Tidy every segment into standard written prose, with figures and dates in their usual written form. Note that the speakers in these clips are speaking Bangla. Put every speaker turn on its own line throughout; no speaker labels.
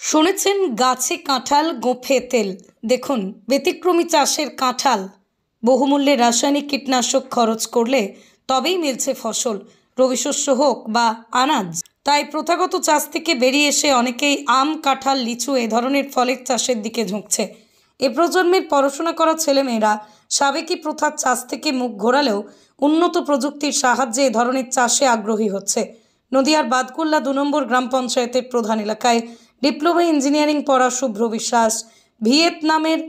শুনেছেন গাছে কাঁঠাল গোঁফে তেল। দেখুন, ব্যতিক্রমী চাষের কাঁঠাল বহুমূল্যে রাসায়নিক কীটনাশক খরচ করলে তবেই মিলছে ফসল, রবি শস্য হোক বা আনাজ। তাই প্রথাগত চাষ থেকে বেরিয়ে এসে অনেকেই আম, কাঁঠাল, লিচু এ ধরনের ফলের চাষের দিকে ঝুঁকছে। এ প্রজন্মের পড়াশোনা করা ছেলেমেয়েরা সাবেকি প্রথার চাষ থেকে মুখ ঘোরালেও উন্নত প্রযুক্তির সাহায্যে এ ধরনের চাষে আগ্রহী হচ্ছে। নদিয়ার বাদকুল্লা ২ নম্বর গ্রাম পঞ্চায়েতের প্রধান এলাকায় ডিপ্লোমা ইঞ্জিনিয়ারিং পড়া শুভ্র বিশ্বাস ভিয়েতনামের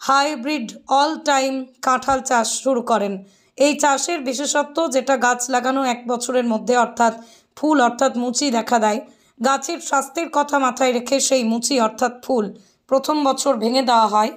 হাইব্রিড অল টাইম কাঁঠাল চাষ শুরু করেন। এই চাষের বিশেষত্ব, যেটা গাছ লাগানো 1 বছরের মধ্যে অর্থাৎ ফুল অর্থাৎ মুচি দেখা দেয়। গাছের স্বাস্থ্যের কথা মাথায় রেখে সেই মুচি অর্থাৎ ফুল প্রথম বছর ভেঙে দেওয়া হয়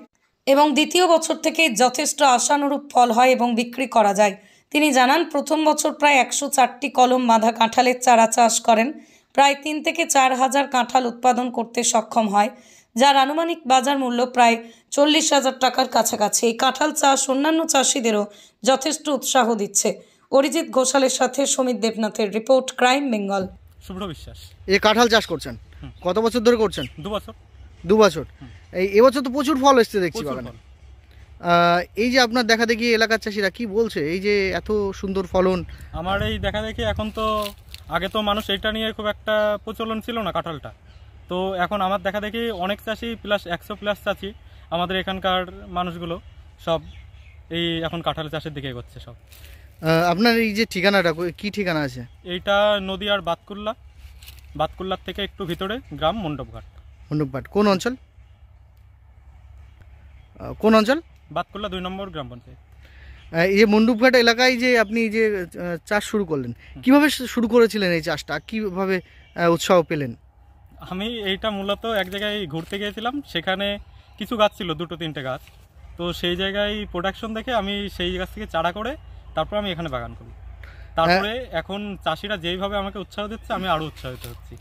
এবং দ্বিতীয় বছর থেকে যথেষ্ট আশানুরূপ ফল হয় এবং বিক্রি করা যায়। তিনি জানান, প্রথম বছর প্রায় 104টি কলম বাঁধা কাঁঠালের চারা চাষ করেন। প্রায় 3 থেকে 4 হাজার কাঁঠাল উৎপাদন করতে সক্ষম হয়, যার আনুমানিক বাজার মূল্য প্রায় 40,000 টাকার কাছাকাছি। এই কাঁঠাল চাষ অন্যান্য চাষিদেরও যথেষ্ট উৎসাহ দিচ্ছে। অরিজিৎ ঘোষালের সাথে সমিত দেবনাথের রিপোর্ট, ক্রাইম বেঙ্গল।
শুভ্র বিশ্বাস।
এই কাঁঠাল চাষ করছেন কত বছর ধরে করছেন?
2 বছর।
2 বছর। এবছর তো প্রচুর ফল এসছে দেখছি বাগানে। এই যে আপনার দেখা দেখি এলাকার চাষিরা কি বলছে, এই যে এত সুন্দর ফলন?
আমার এই দেখা দেখি এখন তো, আগে তো মানুষ এইটা নিয়ে খুব একটা প্রচলন ছিল না কাঁঠালটা, তো এখন আমার দেখা দেখি অনেক চাষি প্লাস 100+ চাষি আমাদের এখানকার মানুষগুলো সব এই এখন কাঁঠাল চাষের দিকে এগোচ্ছে সব।
আপনার এই যে ঠিকানাটা, কি ঠিকানা আছে?
এইটা নদীয়ার বাতকুল্লার থেকে একটু ভিতরে গ্রাম মণ্ডপঘাট।
মণ্ডপঘাট কোন অঞ্চল? কোন অঞ্চল?
বাতকুল্লা 2 নম্বর গ্রাম পঞ্চায়েত।
এই যে মণ্ডপঘাট এলাকায় যে আপনি যে চাষ শুরু করলেন, কিভাবে শুরু করেছিলেন এই চাষটা, কিভাবে উৎসাহ পেলেন?
আমি এইটা মূলত এক জায়গায় ঘুরতে গিয়েছিলাম, সেখানে কিছু গাছ ছিল, 2-3টে গাছ, তো সেই জায়গায় প্রোডাকশন দেখে আমি সেই গাছ থেকে চারা করে তারপর আমি এখানে বাগান করি। তারপরে এখন চাষিরা যেইভাবে আমাকে উৎসাহ দিচ্ছে, আমি আরো উৎসাহিত হচ্ছি।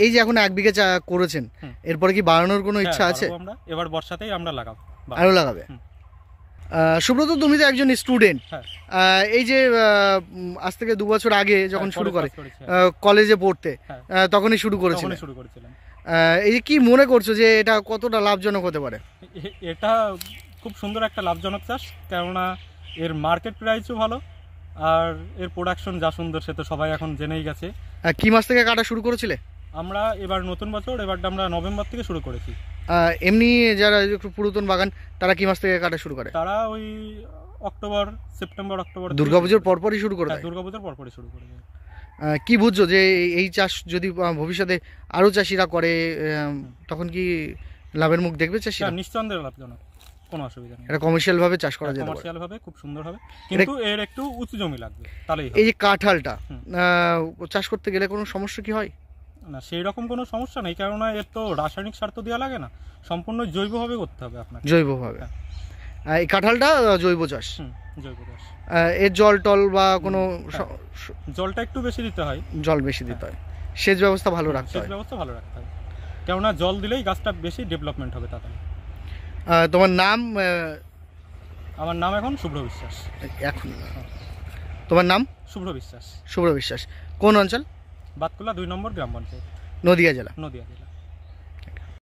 এই যে এখন 1 বিঘা চা করেছেন, এরপরে কি বাড়ানোর কোনো ইচ্ছা আছে?
আমরা এবার বর্ষাতেই আমরা লাগাবো,
আরো লাগাবে। সুব্রত, তুমি তো একজন স্টুডেন্ট। এই যে আজ থেকে 2 বছর আগে যখন শুরু করে কলেজে পড়তে, তখনই শুরু করেছিলাম। এই যে কি মনে করছো যে এটা কতটা লাভজনক হতে পারে?
এটা খুব সুন্দর একটা লাভজনক চাষ, কেননা এর মার্কেট প্রাইসও ভালো আর এর প্রোডাকশন যা সুন্দর সে তো সবাই এখন জেনেই গেছে।
কি মাস থেকে কাটা শুরু করেছিলে?
আমরা এবার নতুন বছর, এবারটা আমরা নভেম্বর থেকে শুরু করেছি।
এমনি যারা একটু পুরাতন বাগান তারা কি মাস থেকে কাটা শুরু করে?
তারা ওই সেপ্টেম্বর অক্টোবর,
দুর্গাপুজোর পরপরই শুরু করে।
দুর্গাপুজোর পরপরই শুরু করে।
কি বুঝছো যে এই চাষ যদি ভবিষ্যতে আরো চাষিরা করে, তখন কি লাভের মুখ দেখবে চাষিরা?
নিঃসন্দেহে লাভজনক, কোনো অসুবিধা নেই।
এটা কমার্শিয়াল ভাবে চাষ করা যায়,
কমার্শিয়াল ভাবে খুব সুন্দর হবে, কিন্তু এর একটু উঁচু জমি লাগবে তাহলেই।
এই যে কাঁঠালটা চাষ করতে গেলে কোনো সমস্যা কি হয়?
না, সেই রকম কোনো সমস্যা নেই, কেননা এর তো রাসায়নিক সার তো দেওয়া লাগে না, সম্পূর্ণ জৈবভাবে করতে হবে আপনাকে।
জৈবভাবে? এই কাঁঠালটা জৈব চাষ।
জৈব চাষ।
এর জল টল বা কোনো
জলটা একটু বেশি দিতে হয়।
জল বেশি দিতে হয়, সেচ ব্যবস্থা ভালো রাখতে হয়।
সেচ ব্যবস্থা ভালো রাখতে হবে, কেননা জল দিলেই গাছটা বেশি ডেভেলপমেন্ট হবে তাড়াতাড়ি।
তোমার নাম?
আমার নাম এখন শুভ্র বিশ্বাস।
এখন তোমার নাম?
শুভ্র বিশ্বাস।
শুভ্র বিশ্বাস। কোন অঞ্চল?
বাতকুল্লা 2 নম্বর গ্রাম পঞ্চায়েত,
নদিয়া জেলা।
নদিয়া জেলা।